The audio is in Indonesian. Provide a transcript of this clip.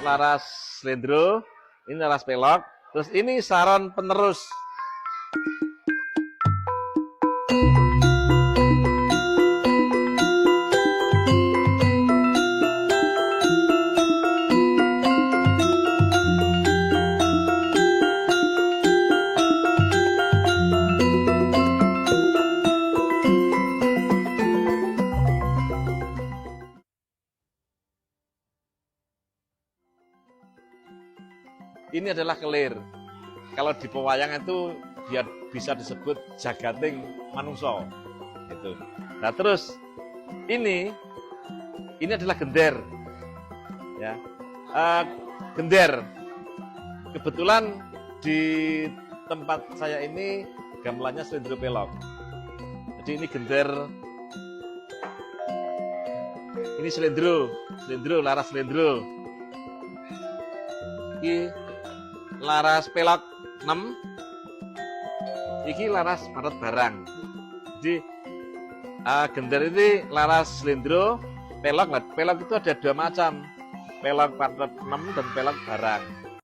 laras slendro, ini laras pelok, terus ini saron penerus. Ini adalah kelir. Kalau di pewayangan itu biar bisa disebut jagating manungso. Gitu. Nah terus ini adalah gender. Ya, gender. Kebetulan di tempat saya ini gamelannya slendro pelok. Jadi ini gender. Ini slendro, laras slendro. Ini laras pelok 6, iki laras paret barang. Jadi gender ini laras slendro, pelok. Pelok itu ada dua macam, pelok paret 6 dan pelok barang.